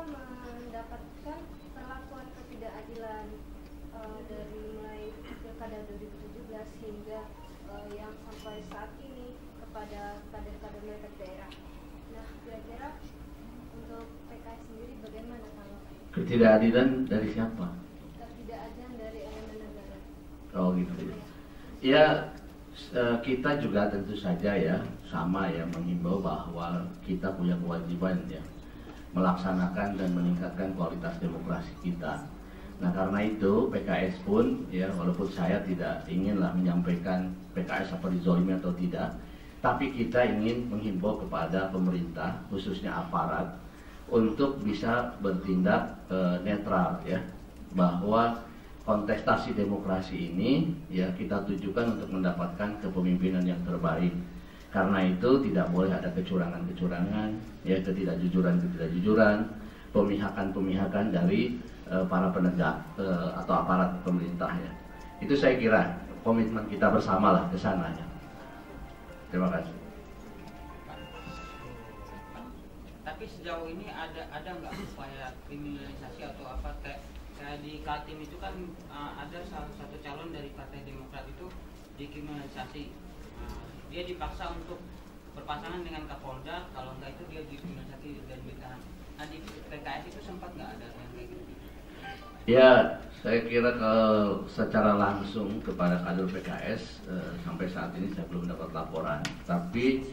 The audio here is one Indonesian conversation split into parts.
mendapatkan perlakuan ketidakadilan dari mulai pilkada 2017 hingga yang sampai saat ini kepada kader-kader mereka di daerah. Nah, kira-kira untuk PKS sendiri bagaimana kalau ketidakadilan dari siapa? Ketidakadilan dari elemen negara. Oh gitu. Ya, kita juga tentu saja ya sama ya menghimbau bahwa kita punya kewajiban ya melaksanakan dan meningkatkan kualitas demokrasi kita. Nah karena itu PKS pun ya walaupun saya tidak inginlah menyampaikan PKS apa dizolimi atau tidak, tapi kita ingin menghimbau kepada pemerintah khususnya aparat untuk bisa bertindak netral ya, bahwa kontestasi demokrasi ini ya kita tujukan untuk mendapatkan kepemimpinan yang terbaik. Karena itu tidak boleh ada kecurangan-kecurangan, ya ketidakjujuran-ketidakjujuran, pemihakan-pemihakan dari para penegak atau aparat pemerintah ya. Itu saya kira komitmen kita bersama lah ke sananya. Terima kasih. Tapi sejauh ini ada nggak upaya kriminalisasi atau apa kayak di Kaltim itu kan ada salah satu calon dari Partai Demokrat itu dikriminalisasi. Dia dipaksa untuk berpasangan dengan Kapolda, kalau enggak itu dia dikriminalisasi dan ditahan. Nah di PKS itu sempat nggak ada yang kayak gitu? Ya, saya kira kalau secara langsung kepada kader PKS sampai saat ini saya belum dapat laporan. Tapi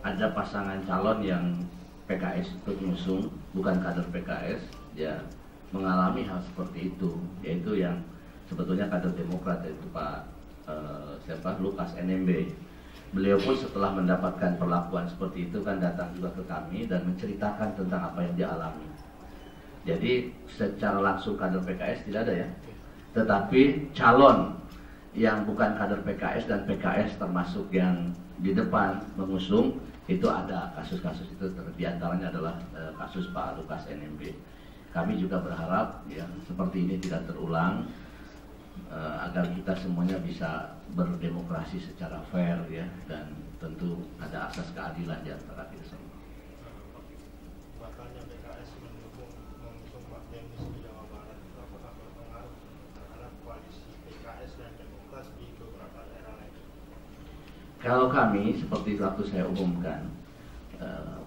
ada pasangan calon yang PKS ikut mengusung, bukan kader PKS, ya mengalami hal seperti itu, yaitu yang sebetulnya kader Demokrat, yaitu Pak Lukas NMB. Beliau pun setelah mendapatkan perlakuan seperti itu kan datang juga ke kami dan menceritakan tentang apa yang dia alami. Jadi secara langsung kader PKS tidak ada ya, tetapi calon yang bukan kader PKS dan PKS termasuk yang di depan mengusung itu ada kasus-kasus itu, diantaranya adalah kasus Pak Lukas NMB. Kami juga berharap yang seperti ini tidak terulang, agar kita semuanya bisa berdemokrasi secara fair ya, dan tentu ada asas keadilan di antara kita semua. Bakalnya PKS mengusung Pak Demis di Jawa Barat itu apakah berpengaruh terhadap koalisi PKS dan Demokrat di beberapa daerah lain? Kalau kami seperti waktu saya umumkan,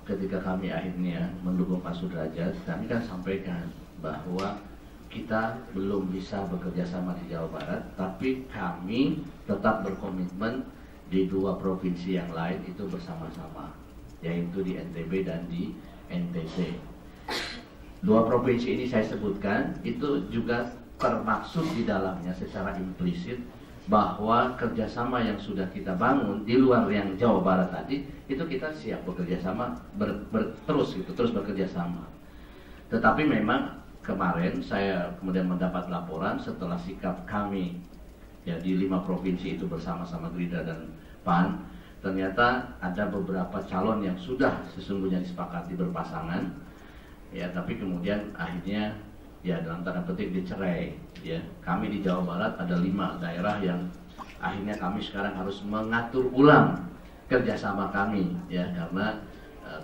ketika kami akhirnya mendukung Pak Sudrajat, kami kan sampaikan bahwa kita belum bisa bekerja sama di Jawa Barat, tapi kami tetap berkomitmen di dua provinsi yang lain itu bersama-sama, yaitu di NTB dan di NTT. Dua provinsi ini saya sebutkan, itu juga termaksud di dalamnya secara implisit bahwa kerjasama yang sudah kita bangun di luar yang Jawa Barat tadi, itu kita siap bekerja sama, terus bekerja sama. Tetapi memang kemarin saya kemudian mendapat laporan setelah sikap kami ya di 5 provinsi itu bersama-sama Gerindra dan PAN, ternyata ada beberapa calon yang sudah sesungguhnya disepakati berpasangan ya, tapi kemudian akhirnya ya dalam tanda petik dicerai ya. Kami di Jawa Barat ada 5 daerah yang akhirnya kami sekarang harus mengatur ulang kerjasama kami ya, karena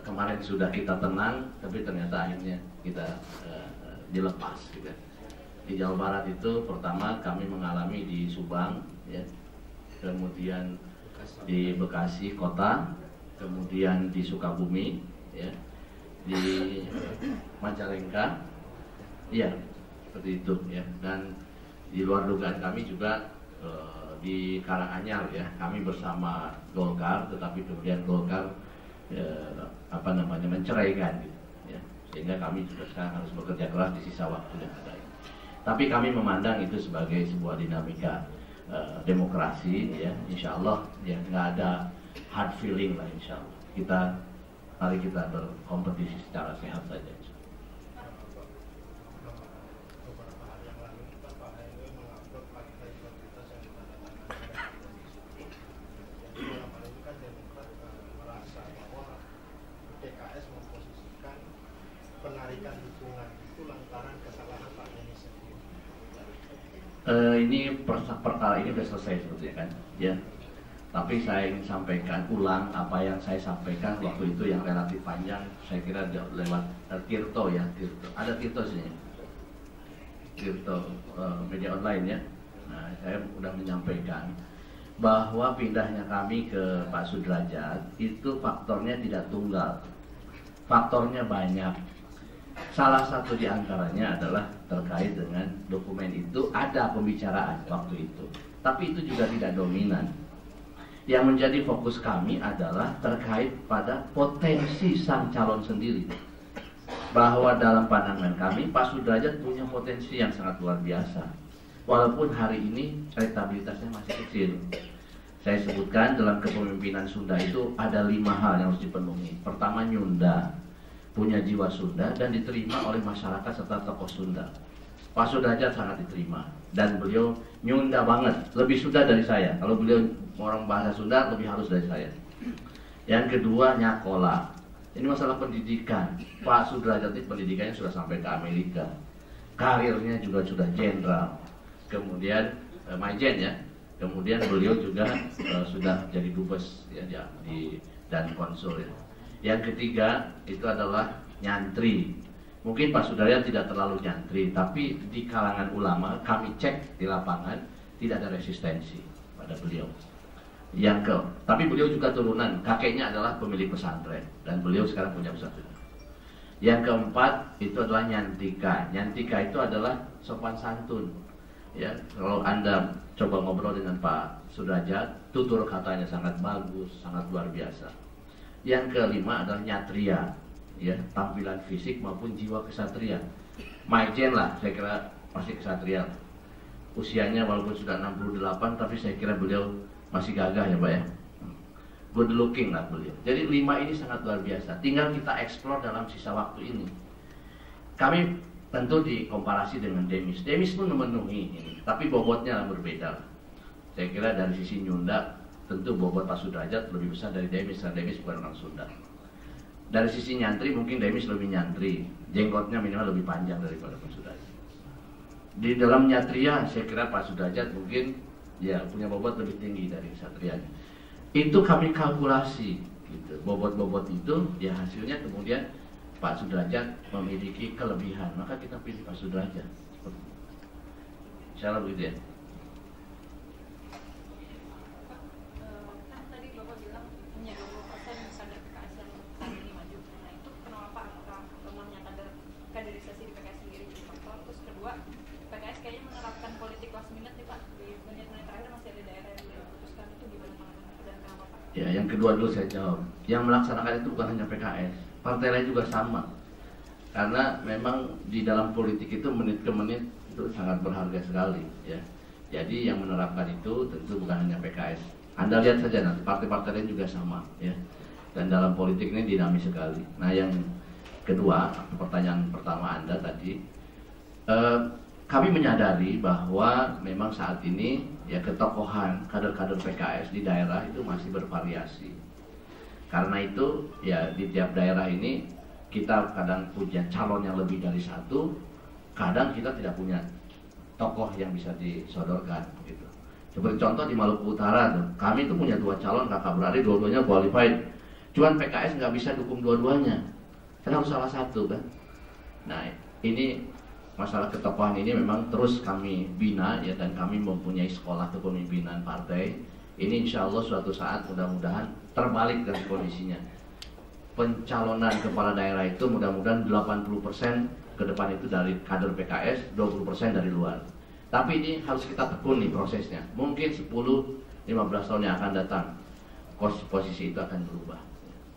kemarin sudah kita tenang tapi ternyata akhirnya kita dilepas gitu. Di Jawa Barat itu pertama kami mengalami di Subang ya, kemudian di Bekasi kota, kemudian di Sukabumi ya, di Majalengka ya, seperti itu ya, dan di luar dugaan kami juga di Karanganyar ya, kami bersama Golkar, tetapi kemudian Golkar menceraikan gitu ya, sehingga kami juga sekarang harus bekerja keras di sisa waktu yang ada. Tapi kami memandang itu sebagai sebuah dinamika demokrasi ya, insya Allah ya nggak ada hard feeling lah, insya Allah mari kita berkompetisi secara sehat saja. Beberapa hari yang lalu Pak HMW mengupload partai identitas yang ditandatangani. Jadi dalam hal ini kan Demokrat merasa bahwa PKS memposisikan penarikan dukungan itu lantaran kesalahan Pak Demis sendiri. Ini perkara ini sudah selesai sebetulnya kan ya. Tapi saya ingin sampaikan ulang apa yang saya sampaikan waktu itu yang relatif panjang. Saya kira lewat Tirto ya, Tirto. Ada Tirto sini, Tirto media online ya. Nah, saya sudah menyampaikan bahwa pindahnya kami ke Pak Sudrajat itu faktornya tidak tunggal, faktornya banyak. Salah satu di antaranya adalah terkait dengan dokumen itu, ada pembicaraan waktu itu, tapi itu juga tidak dominan. Yang menjadi fokus kami adalah terkait pada potensi sang calon sendiri. Bahwa dalam pandangan kami, Pak Sudrajat punya potensi yang sangat luar biasa. Walaupun hari ini elektabilitasnya masih kecil. Saya sebutkan dalam kepemimpinan Sunda itu ada 5 hal yang harus dipenuhi. Pertama, Nyunda, punya jiwa Sunda dan diterima oleh masyarakat serta tokoh Sunda. Pak Sudrajat sangat diterima dan beliau Nyunda banget, lebih Sunda dari saya. Kalau beliau orang bahasa Sunda lebih halus dari saya. Yang kedua, nyakola. Ini masalah pendidikan. Pak Sudrajat itu pendidikannya sudah sampai ke Amerika. Karirnya juga sudah jenderal. Kemudian Majen ya. Kemudian beliau juga sudah jadi dubes ya, dan konsul ya. Yang ketiga itu adalah nyantri. Mungkin Pak Sudrajat tidak terlalu nyantri, tapi di kalangan ulama kami cek di lapangan tidak ada resistensi pada beliau. Tapi beliau juga turunan, kakeknya adalah pemilik pesantren dan beliau sekarang punya pesantren. Yang keempat itu adalah nyantika. Nyantika itu adalah sopan santun. Ya, kalau Anda coba ngobrol dengan Pak Sudrajat, tutur katanya sangat bagus, sangat luar biasa. Yang kelima adalah nyatria, ya, tampilan fisik maupun jiwa kesatria. Maijen lah, saya kira masih kesatria. Usianya walaupun sudah 68, tapi saya kira beliau masih gagah ya Pak ya. Good looking lah beliau. Jadi 5 ini sangat luar biasa. Tinggal kita eksplor dalam sisa waktu ini. Kami tentu dikomparasi dengan Demis. Demis pun memenuhi ini, tapi bobotnya berbeda. Saya kira dari sisi Nyunda, tentu bobot Pak Sudrajat lebih besar dari Demis, karena Demis bukan orang Sunda. Dari sisi nyantri mungkin Demis lebih nyantri, jenggotnya minimal lebih panjang daripada Pak Sudrajat. Di dalam nyatria saya kira Pak Sudrajat mungkin ya punya bobot lebih tinggi dari satrianya. Itu kami kalkulasi gitu. Bobot-bobot itu ya hasilnya kemudian Pak Sudrajat memiliki kelebihan, maka kita pilih Pak Sudrajat. Insyaallah begitu ya. Ya, yang kedua dulu saya jawab. Yang melaksanakan itu bukan hanya PKS, partai lain juga sama. Karena memang di dalam politik itu menit ke menit itu sangat berharga sekali, ya. Jadi yang menerapkan itu tentu bukan hanya PKS. Anda lihat saja nanti partai-partai lain juga sama, ya. Dan dalam politik ini dinamis sekali. Nah, yang kedua, pertanyaan pertama Anda tadi, kami menyadari bahwa memang saat ini ya ketokohan kader-kader PKS di daerah itu masih bervariasi. Karena itu ya di tiap daerah ini kita kadang punya calon yang lebih dari satu, kadang kita tidak punya tokoh yang bisa disodorkan gitu. Seperti contoh di Maluku Utara tuh, kami tuh punya 2 calon kakak beradik, dua-duanya qualified. Cuman PKS nggak bisa dukung dua-duanya, karena harus salah satu kan. Nah ini masalah ketokohan ini memang terus kami bina ya, dan kami mempunyai sekolah kepemimpinan partai. Ini insya Allah suatu saat mudah-mudahan terbalik dari kondisinya. Pencalonan kepala daerah itu mudah-mudahan 80% ke depan itu dari kader PKS, 20% dari luar. Tapi ini harus kita tekuni prosesnya. Mungkin 10-15 tahun yang akan datang posisi itu akan berubah.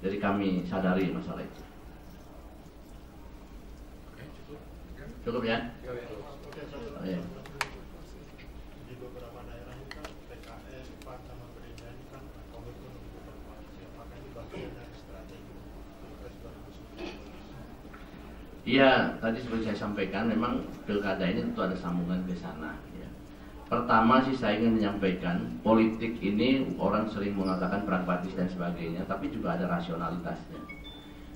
Jadi kami sadari masalah itu. Cukup ya? Oh, ya. Di beberapa daerah ini kan PKS, PAN sama Gerindra ini kan komitmen untuk berkoalisi. Apakah ini bagian dari strategi Pilpres 2019? Iya, tadi seperti saya sampaikan, memang pilkada ini tentu ada sambungan ke sana. Ya. Pertama sih saya ingin menyampaikan, politik ini orang sering mengatakan pragmatis dan sebagainya, tapi juga ada rasionalitasnya.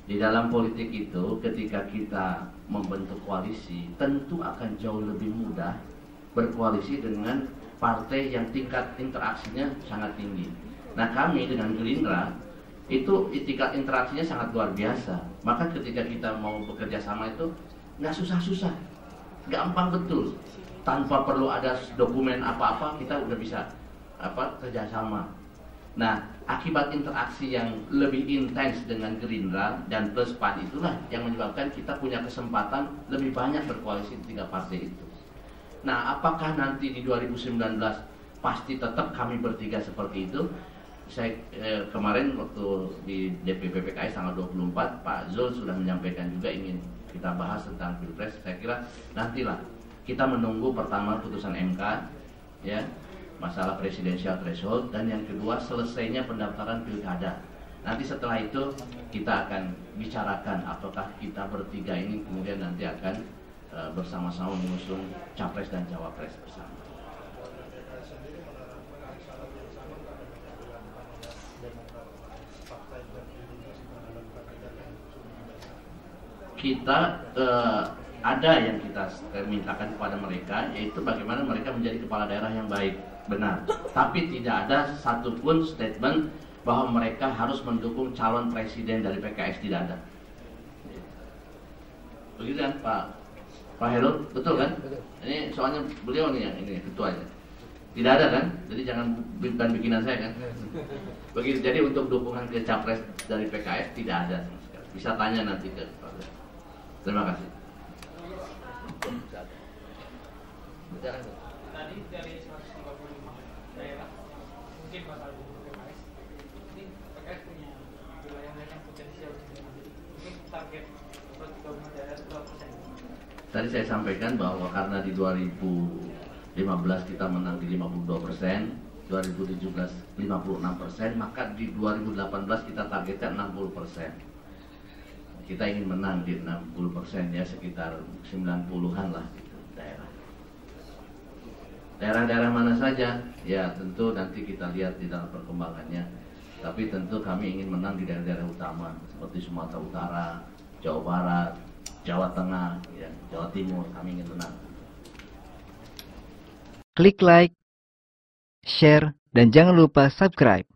Di dalam politik itu, ketika kita membentuk koalisi, tentu akan jauh lebih mudah berkoalisi dengan partai yang tingkat interaksinya sangat tinggi. Nah kami dengan Gerindra itu tingkat interaksinya sangat luar biasa. Maka ketika kita mau bekerja sama itu nggak susah-susah, gampang betul. Tanpa perlu ada dokumen apa-apa kita udah bisa kerjasama. Nah akibat interaksi yang lebih intens dengan Gerindra dan plus PAN itulah yang menyebabkan kita punya kesempatan lebih banyak berkoalisi di 3 partai itu. Nah apakah nanti di 2019 pasti tetap kami bertiga seperti itu? Saya kemarin waktu di DPP PKS tanggal 24 Pak Zul sudah menyampaikan juga ingin kita bahas tentang Pilpres. Saya kira nantilah kita menunggu pertama putusan MK ya, masalah presidensial threshold, dan yang kedua selesainya pendaftaran pilkada. Nanti setelah itu kita akan bicarakan apakah kita bertiga ini kemudian nanti akan bersama-sama mengusung capres dan cawapres bersama. Kita ada yang kita mintakan kepada mereka, yaitu bagaimana mereka menjadi kepala daerah yang baik, benar. Tapi tidak ada satupun statement bahwa mereka harus mendukung calon presiden dari PKS, tidak ada. Begitu kan Pak Heru, betul kan? Ini soalnya beliau nih yang ini ketuanya. Tidak ada kan? Jadi bukan bikinan saya kan? Begitu. Jadi untuk dukungan ke capres dari PKS tidak ada. Bisa tanya nanti ke Pak. Terima kasih. Tadi dari 135 daerah mungkin bakal dukung PKS. Ini PKS punya wilayah yang potensial mungkin target 135 daerah berapa persen? Tadi saya sampaikan bahwa karena di 2015 kita menang di 52%, 2017 56%, maka di 2018 kita targetkan 60%. Kita ingin menang di 60% ya, sekitar 90-an lah gitu, daerah. Daerah-daerah mana saja? Ya tentu nanti kita lihat di dalam perkembangannya. Tapi tentu kami ingin menang di daerah-daerah utama seperti Sumatera Utara, Jawa Barat, Jawa Tengah, ya, Jawa Timur. Kami ingin menang. Klik like, share, dan jangan lupa subscribe.